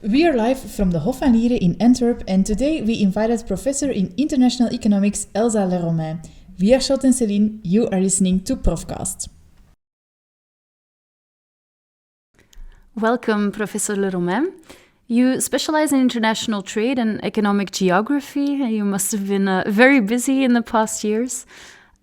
We are live from the Hof van Lieren in Antwerp, and today we invited Professor in International Economics Elsa Leromain. We are Charlotte and Celine. You are listening to Profcast. Welcome, Professor Leromain. You specialize in international trade and economic geography. You must have been very busy in the past years.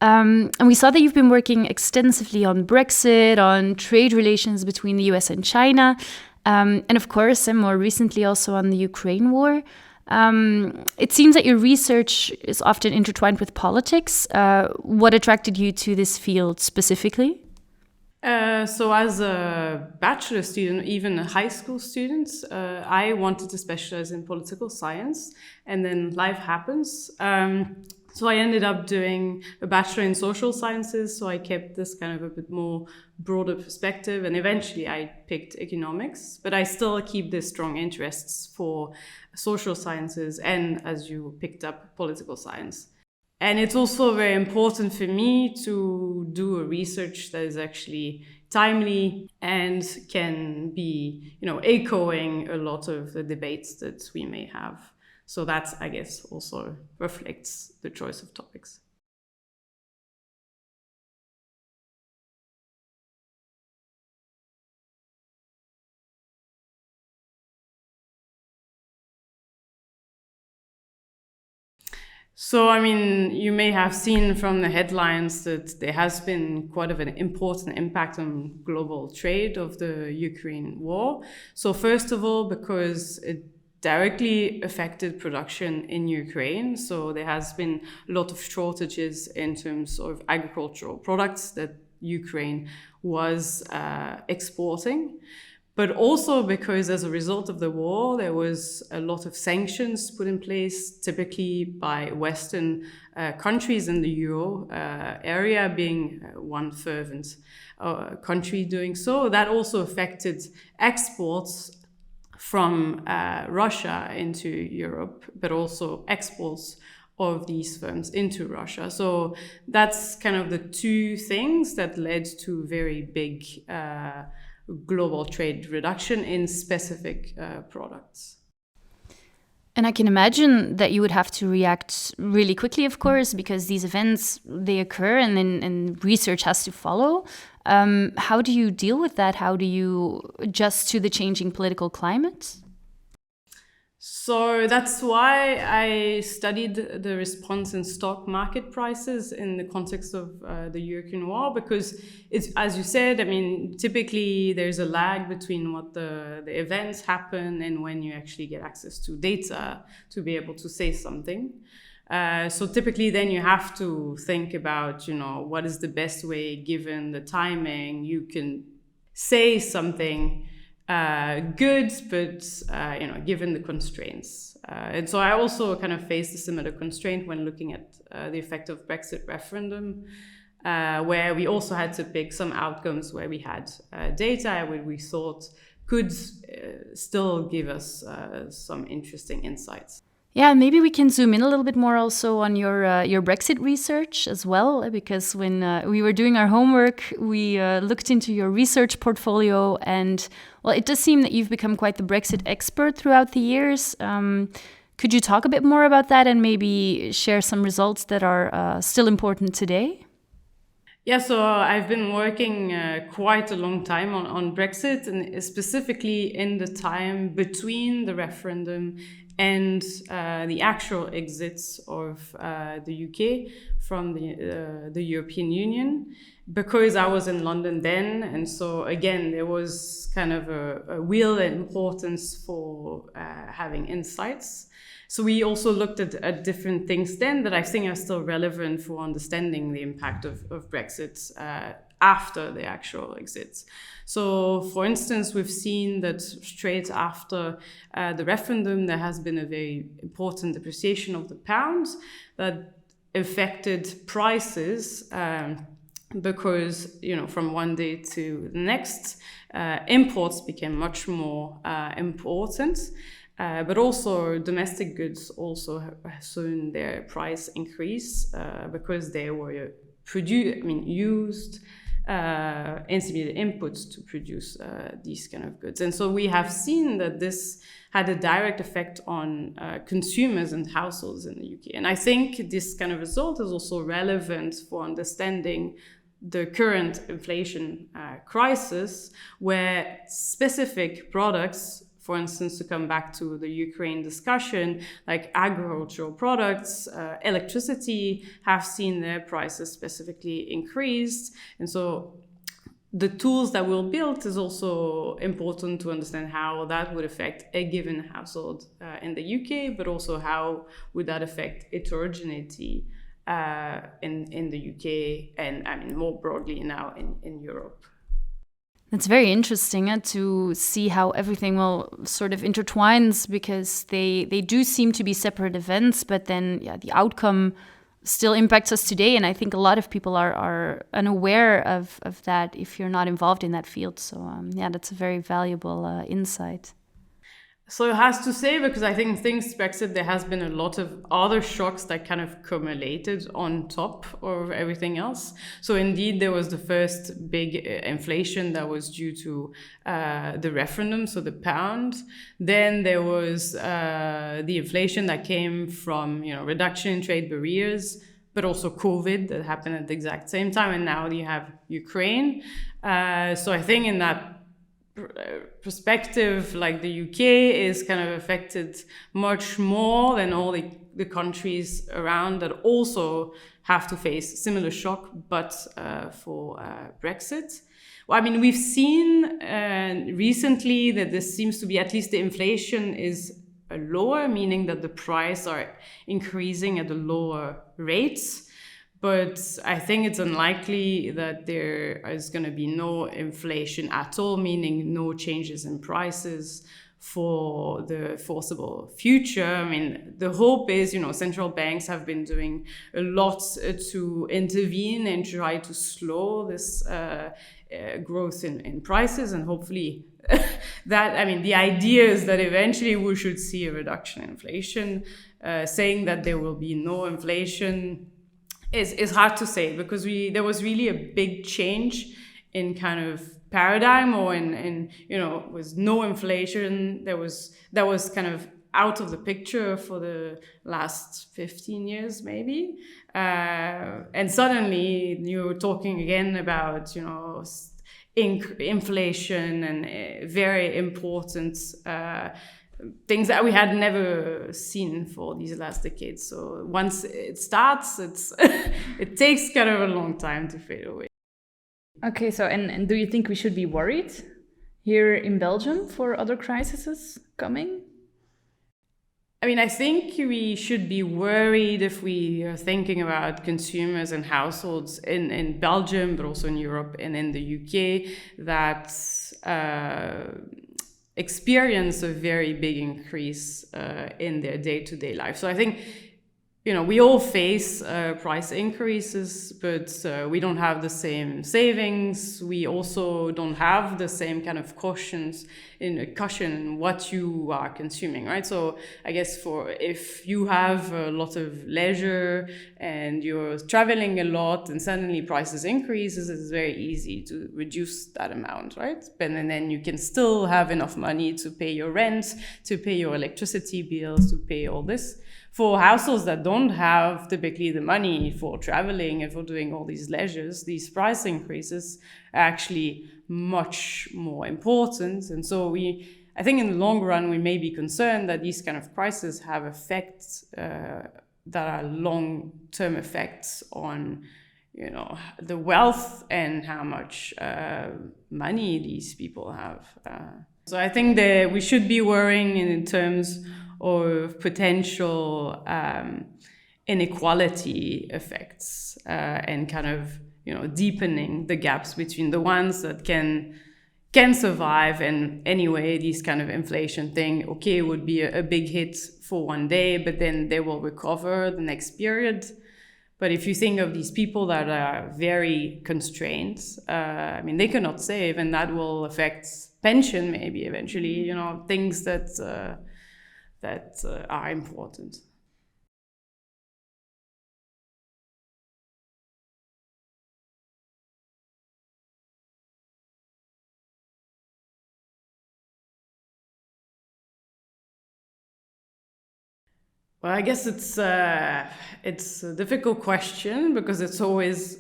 And we saw that you've been working extensively on Brexit, on trade relations between the US and China, and of course, and more recently also on the Ukraine war. It seems that your research is often intertwined with politics. What attracted you to this field specifically? So as a bachelor student, even a high school student, I wanted to specialize in political science, and then life happens. So I ended up doing a bachelor in social sciences, so I kept this kind of a bit more broader perspective, and eventually I picked economics, but I still keep this strong interests for social sciences and, as you picked up, political science. And it's also very important for me to do a research that is actually timely and can be, echoing a lot of the debates that we may have. So that, I guess, also reflects the choice of topics. So, you may have seen from the headlines that there has been quite of an important impact on global trade of the Ukraine war. So first of all, because it directly affected production in Ukraine. So there has been a lot of shortages in terms of agricultural products that Ukraine was exporting. But also because as a result of the war, there was a lot of sanctions put in place, typically by Western countries in the Euro area, being one fervent country doing so. That also affected exports from Russia into Europe, but also exports of these firms into Russia. So that's kind of the two things that led to very big global trade reduction in specific products. And I can imagine that you would have to react really quickly, of course, because these events, they occur and research has to follow. How do you deal with that? How do you adjust to the changing political climate? So that's why I studied the response in stock market prices in the context of the Ukraine war, because it's, as you said, typically there's a lag between what the events happen and when you actually get access to data to be able to say something. So typically then you have to think about, what is the best way, given the timing, you can say something good, but given the constraints. And so I also kind of faced a similar constraint when looking at the effect of Brexit referendum, where we also had to pick some outcomes where we had data where we thought could still give us some interesting insights. Yeah, maybe we can zoom in a little bit more also on your Brexit research as well, because when we were doing our homework, we looked into your research portfolio, and well, it does seem that you've become quite the Brexit expert throughout the years. Could you talk a bit more about that and maybe share some results that are still important today? Yeah, so I've been working quite a long time on Brexit, and specifically in the time between the referendum and the actual exits of the UK from the European Union, because I was in London then. And so again, there was kind of a real importance for having insights. So we also looked at different things then that I think are still relevant for understanding the impact of Brexit after the actual exits. So, for instance, we've seen that straight after the referendum, there has been a very important depreciation of the pound that affected prices because, from one day to the next, imports became much more important. But also domestic goods also have seen their price increase because they were used intermediate inputs to produce these kind of goods. And so we have seen that this had a direct effect on consumers and households in the UK. And I think this kind of result is also relevant for understanding the current inflation crisis, where specific products, for instance, to come back to the Ukraine discussion, like agricultural products, electricity, have seen their prices specifically increased. And so the tools that we'll build is also important to understand how that would affect a given household in the UK, but also how would that affect heterogeneity in the UK and I mean more broadly now in Europe. It's very interesting to see how everything will sort of intertwines, because they do seem to be separate events, but then the outcome still impacts us today. And I think a lot of people are unaware of that if you're not involved in that field. So that's a very valuable insight. So it has to say, because I think since Brexit, there has been a lot of other shocks that kind of accumulated on top of everything else. So indeed, there was the first big inflation that was due to the referendum, so the pound. Then there was the inflation that came from, reduction in trade barriers, but also COVID that happened at the exact same time. And now you have Ukraine. So I think in that perspective, like the UK is kind of affected much more than all the countries around that also have to face similar shock, but for Brexit. Well, I mean, we've seen recently that this seems to be, at least the inflation is lower, meaning that the prices are increasing at a lower rates. But I think it's unlikely that there is going to be no inflation at all, meaning no changes in prices for the foreseeable future. I mean, the hope is, central banks have been doing a lot to intervene and try to slow this growth in prices. And hopefully the idea is that eventually we should see a reduction in inflation. Saying that there will be no inflation is hard to say, because there was really a big change in kind of paradigm, or in with no inflation, that was kind of out of the picture for the last 15 years maybe, and suddenly you're talking again about inflation and very important things that we had never seen for these last decades. So once it starts, it takes kind of a long time to fade away. Okay, so and do you think we should be worried here in Belgium for other crises coming? I mean, I think we should be worried if we are thinking about consumers and households in Belgium, but also in Europe and in the UK, that experience a very big increase in their day-to-day life. So I think, we all face price increases, but we don't have the same savings. We also don't have the same kind of cushion in what you are consuming, right? So I guess if you have a lot of leisure and you're traveling a lot and suddenly prices increases, it's very easy to reduce that amount, right? And then you can still have enough money to pay your rent, to pay your electricity bills, to pay all this. For households that don't have typically the money for traveling and for doing all these leisures, these price increases are actually much more important. And so I think in the long run, we may be concerned that these kind of prices have effects that are long-term effects on, the wealth and how much money these people have. So I think that we should be worrying in terms of potential inequality effects and kind of deepening the gaps between the ones that can survive. And anyway, these kind of inflation thing, would be a big hit for one day, but then they will recover the next period. But if you think of these people that are very constrained, they cannot save, and that will affect pension maybe eventually, things that are important. Well, I guess it's a difficult question because it's always,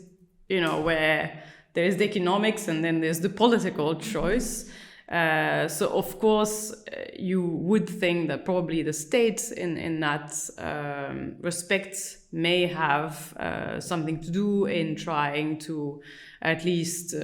where there is the economics and then there's the political choice. So of course, you would think that probably the states in that respect may have something to do in trying to at least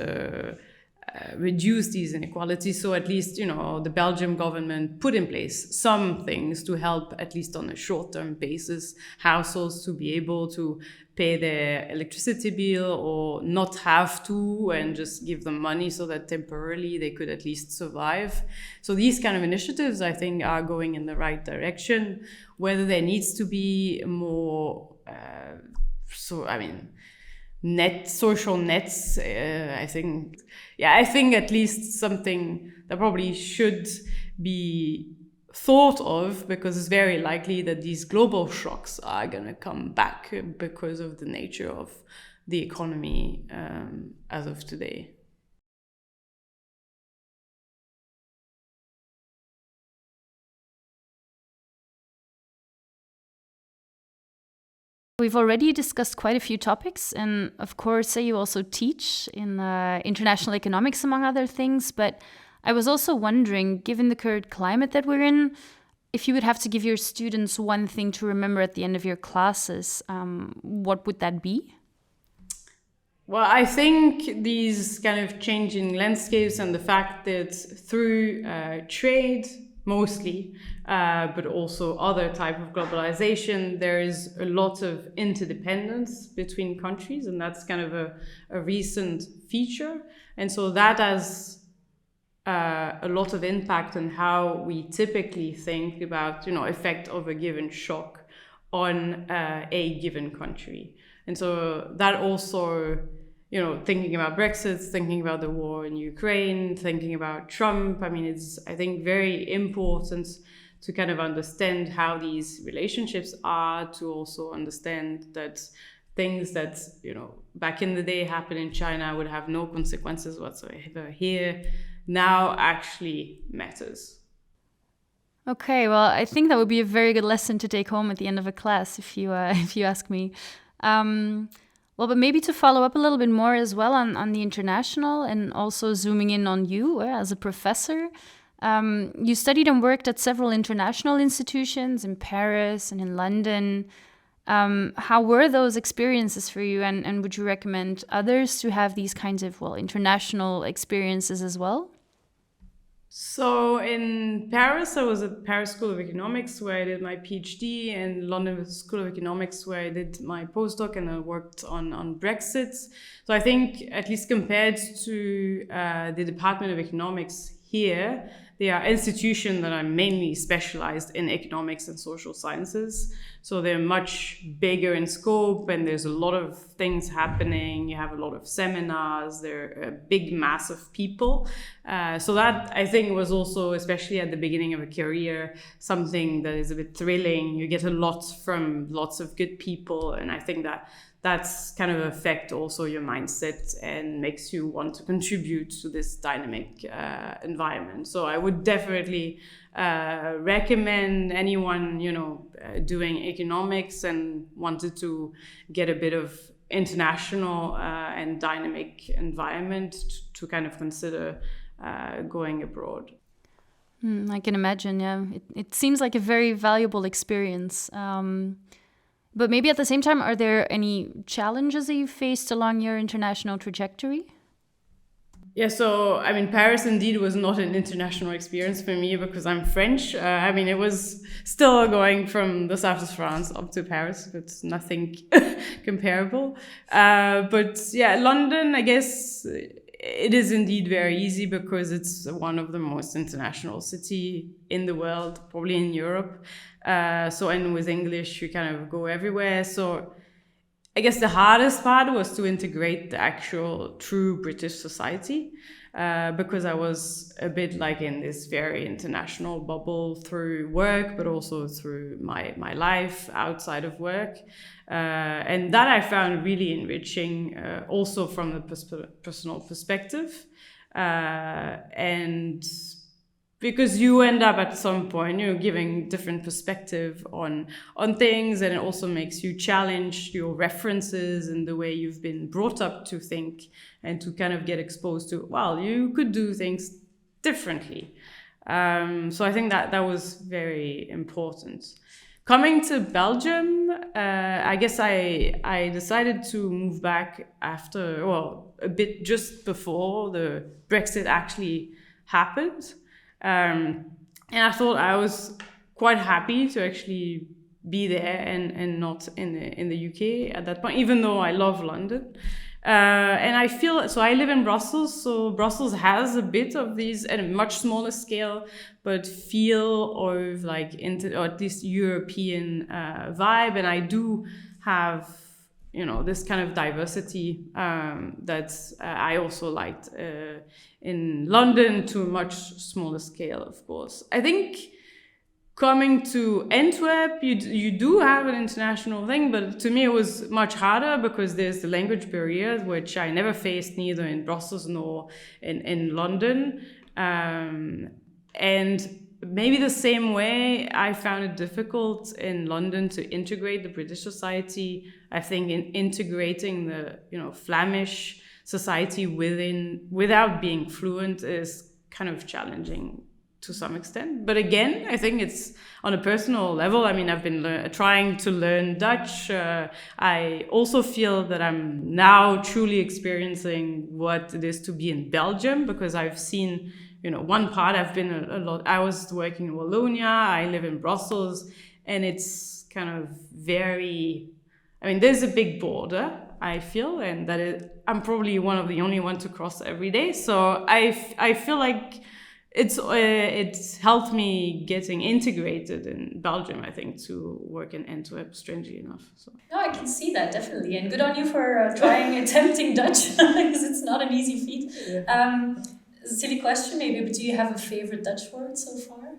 reduce these inequalities. So at least, the Belgian government put in place some things to help, at least on a short-term basis, households to be able to pay their electricity bill or not have to, and just give them money so that temporarily they could at least survive. So these kind of initiatives, I think, are going in the right direction. Whether there needs to be more, social nets, I think at least something that probably should be thought of, because it's very likely that these global shocks are going to come back because of the nature of the economy as of today. We've already discussed quite a few topics, and of course, you also teach in international economics, among other things. But I was also wondering, given the current climate that we're in, if you would have to give your students one thing to remember at the end of your classes, what would that be? Well, I think these kind of changing landscapes and the fact that through trade, mostly, but also other type of globalization, there is a lot of interdependence between countries, and that's kind of a recent feature. And so that has a lot of impact on how we typically think about, effect of a given shock on a given country. And so that also, thinking about Brexit, thinking about the war in Ukraine, thinking about Trump, it's, I think, very important to kind of understand how these relationships are, to also understand that things that, back in the day happened in China would have no consequences whatsoever here, now actually matters. Okay, well, I think that would be a very good lesson to take home at the end of a class, if you ask me. Well, but maybe to follow up a little bit more as well on the international, and also zooming in on you as a professor. You studied and worked at several international institutions in Paris and in London. How were those experiences for you, and would you recommend others to have these kinds of, international experiences as well? So in Paris, I was at Paris School of Economics, where I did my PhD, and London School of Economics, where I did my postdoc, and I worked on Brexit. So I think, at least compared to the Department of Economics here, they are institutions that are mainly specialized in economics and social sciences. So they're much bigger in scope, and there's a lot of things happening. You have a lot of seminars. They're a big mass of people. So that, I think, was also, especially at the beginning of a career, something that is a bit thrilling. You get a lot from lots of good people, and I think that's kind of affect also your mindset and makes you want to contribute to this dynamic environment. So I would definitely recommend anyone, doing economics and wanted to get a bit of international and dynamic environment to kind of consider going abroad. I can imagine, yeah. It seems like a very valuable experience. But maybe at the same time, are there any challenges that you faced along your international trajectory? Yeah, so, Paris indeed was not an international experience for me because I'm French. It was still going from the south of France up to Paris, but nothing comparable. But yeah, London, I guess it is indeed very easy because it's one of the most international city in the world, probably in Europe. And with English, you kind of go everywhere. So I guess the hardest part was to integrate the actual true British society, because I was a bit like in this very international bubble through work, but also through my life outside of work. And that I found really enriching, also from the personal perspective. And because you end up at some point, giving different perspective on things, and it also makes you challenge your references and the way you've been brought up to think, and to kind of get exposed to, well, you could do things differently. So I think that was very important. Coming to Belgium, I guess I decided to move back after, well, a bit just before the Brexit actually happened. And I thought I was quite happy to actually be there and not in the UK at that point, even though I love London. And I feel, so I live in Brussels, so Brussels has a bit of these at a much smaller scale, but feel of like, or at least European vibe. And I do have, this kind of diversity that I also liked in London, to a much smaller scale, of course. I think coming to Antwerp, you do have an international thing, but to me it was much harder because there's the language barrier, which I never faced neither in Brussels nor in London. And maybe the same way I found it difficult in London to integrate the British society. I think in integrating the Flemish society without being fluent is kind of challenging to some extent. But again, I think it's on a personal level. I mean, I've been trying to learn Dutch. I also feel that I'm now truly experiencing what it is to be in Belgium, because I've seen, one part. I've been a lot. I was working in Wallonia. I live in Brussels, and it's kind of very, there's a big border, I feel, and I'm probably one of the only one to cross every day. So I feel like it's helped me getting integrated in Belgium, I think, to work in Antwerp, strangely enough. So. No, I can see that, definitely. And good on you for attempting Dutch, because it's not an easy feat. Yeah. Silly question maybe, but do you have a favorite Dutch word so far?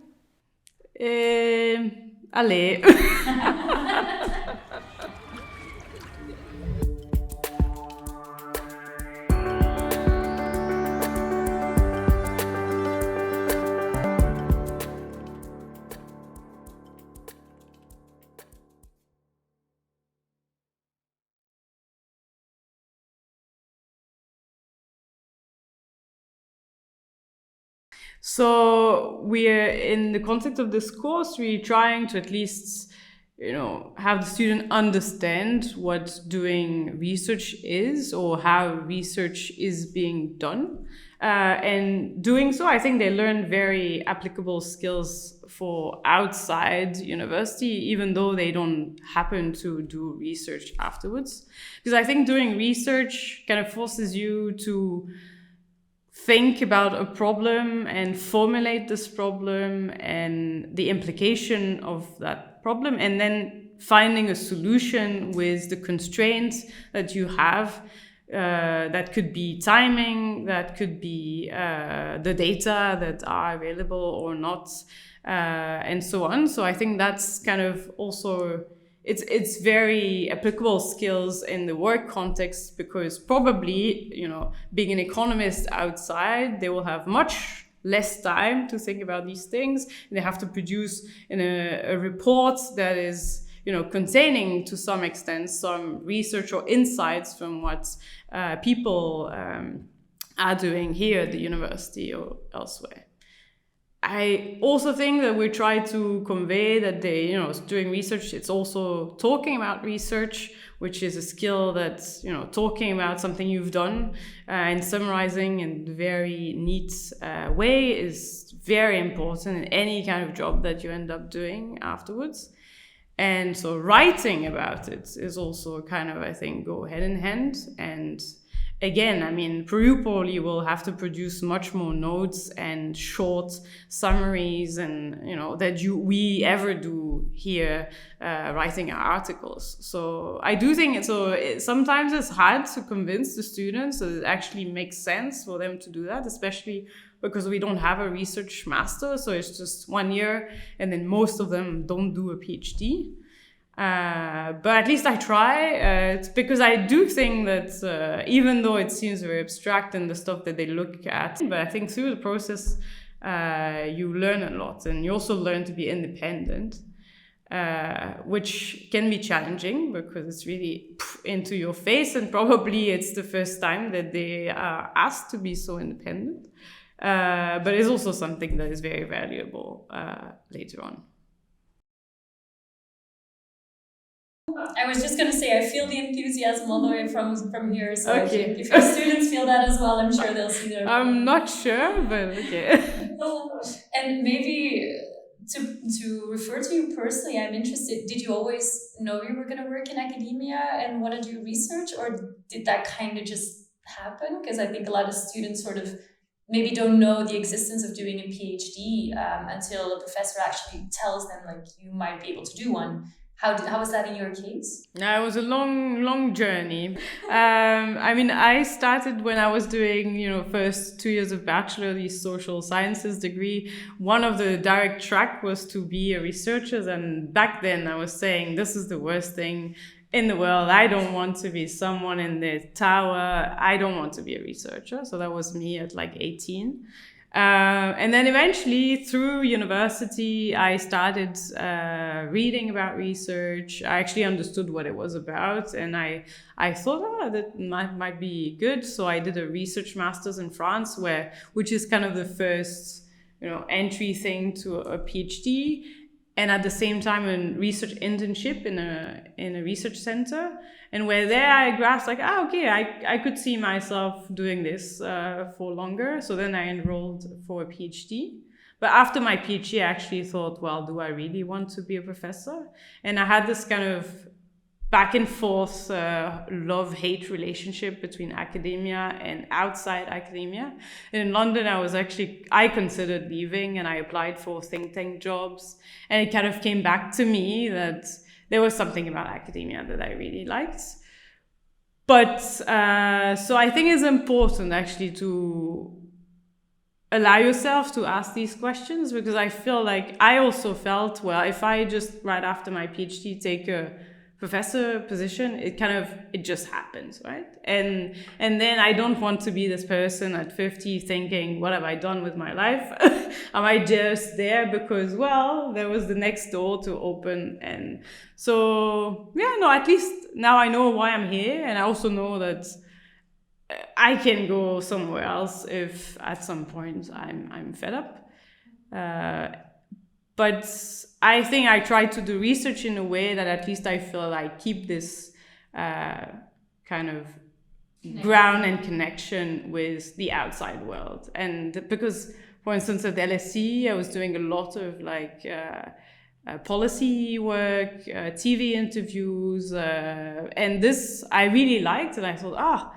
Allee. So we're, in the context of this course, we're trying to at least, have the student understand what doing research is, or how research is being done. And doing so, I think they learn very applicable skills for outside university, even though they don't happen to do research afterwards. Because I think doing research kind of forces you to think about a problem and formulate this problem and the implication of that problem, and then finding a solution with the constraints that you have. That could be timing, that could be the data that are available or not, and so on. So I think that's kind of also, it's very applicable skills in the work context, because probably, being an economist outside, they will have much less time to think about these things. They have to produce a report that is, containing to some extent some research or insights from what people are doing here at the university or elsewhere. I also think that we try to convey that doing research, it's also talking about research, which is a skill that's, talking about something you've done and summarizing in a very neat way is very important in any kind of job that you end up doing afterwards. And so writing about it is also kind of, I think, go hand in hand. And again, per pupil, you will have to produce much more notes and short summaries, and that we ever do here, writing our articles. So I do think sometimes it's hard to convince the students that it actually makes sense for them to do that, especially because we don't have a research master, so it's just 1 year, and then most of them don't do a PhD. But at least I try. It's because I do think that even though it seems very abstract and the stuff that they look at, but I think through the process, you learn a lot, and you also learn to be independent, which can be challenging because it's really into your face, and probably it's the first time that they are asked to be so independent. But it's also something that is very valuable later on. I was just going to say, I feel the enthusiasm all the way from here. So Okay. I think if your students feel that as well, I'm sure they'll see their. I'm not sure, but okay. And maybe to refer to you personally, I'm interested. Did you always know you were going to work in academia and want to do research, or did that kind of just happen? Because I think a lot of students sort of maybe don't know the existence of doing a PhD until a professor actually tells them, like, you might be able to do one. How was that in your case? No, it was a long journey. I mean, I started when I was doing, first 2 years of bachelor, the social sciences degree. One of the direct track was to be a researcher. And back then I was saying, this is the worst thing in the world. I don't want to be someone in the tower. I don't want to be a researcher. So that was me at like 18. And then eventually through university, I started reading about research. I actually understood what it was about, and I thought, that might be good. So I did a research master's in France, which is kind of the first, entry thing to a PhD, and at the same time a research internship in a research center. And where there I grasped like, okay, I could see myself doing this for longer. So then I enrolled for a PhD. But after my PhD, I actually thought, well, do I really want to be a professor? And I had this kind of back and forth love-hate relationship between academia and outside academia. And in London, I considered leaving, and I applied for think tank jobs. And it kind of came back to me that there was something about academia that I really liked. But so I think it's important actually to allow yourself to ask these questions, because I feel like I also felt, well, if I just right after my PhD take a professor position, it just happens, right? And then I don't want to be this person at 50 thinking, what have I done with my life? Am I just there because, well, there was the next door to open? And so, at least now I know why I'm here, and I also know that I can go somewhere else if at some point I'm fed up. But I think I try to do research in a way that at least I feel I keep this kind of ground and connection with the outside world. And because, for instance, at LSE, I was doing a lot of policy work, TV interviews, and this I really liked, and I thought,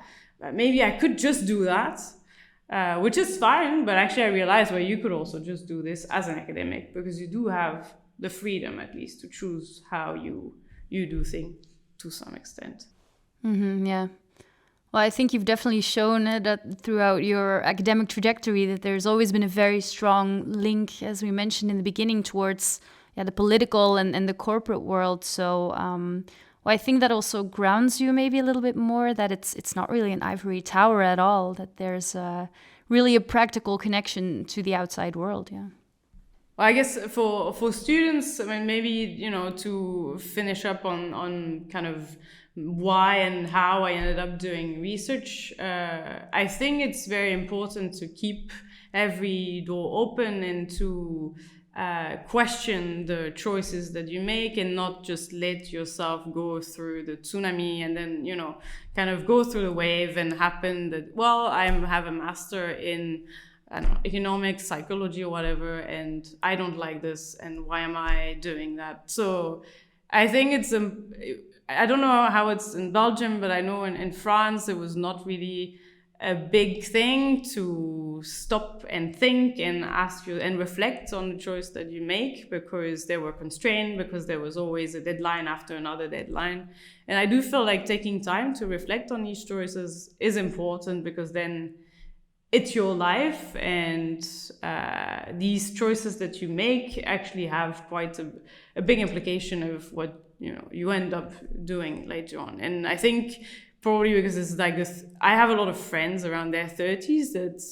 maybe I could just do that. Which is fine, but actually I realized, you could also just do this as an academic, because you do have the freedom at least to choose how you do things to some extent. Mm-hmm, yeah. Well, I think you've definitely shown that throughout your academic trajectory that there's always been a very strong link, as we mentioned in the beginning, towards the political and the corporate world. So I think that also grounds you maybe a little bit more, that it's not really an ivory tower at all, that there's really a practical connection to the outside world, yeah. Well, I guess for students, I mean, maybe, to finish up on kind of why and how I ended up doing research, I think it's very important to keep every door open and to question the choices that you make, and not just let yourself go through the tsunami and then, kind of go through the wave and happen that, well, I have a master in economics, psychology or whatever, and I don't like this, and why am I doing that? So I think I don't know how it's in Belgium, but I know in France it was not really a big thing to stop and think and ask you and reflect on the choice that you make, because they were constrained, because there was always a deadline after another deadline. And I do feel like taking time to reflect on these choices is important, because then it's your life, and these choices that you make actually have quite a big implication of what you end up doing later on. And I think probably because it's like this, I have a lot of friends around their 30s that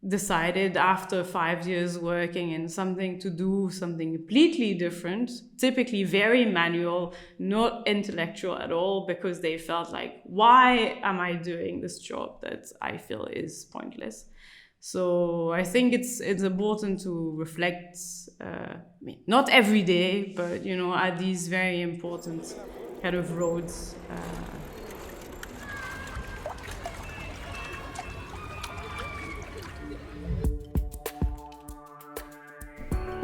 decided after 5 years working in something to do something completely different, typically very manual, not intellectual at all, because they felt like, why am I doing this job that I feel is pointless? So I think it's important to reflect, not every day, but at these very important kind of roads.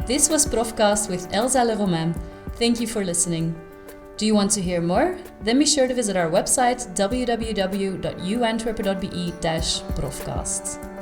This was Profcast with Elsa Leromain. Thank you for listening. Do you want to hear more? Then be sure to visit our website www.uantwerpen.be/profcast.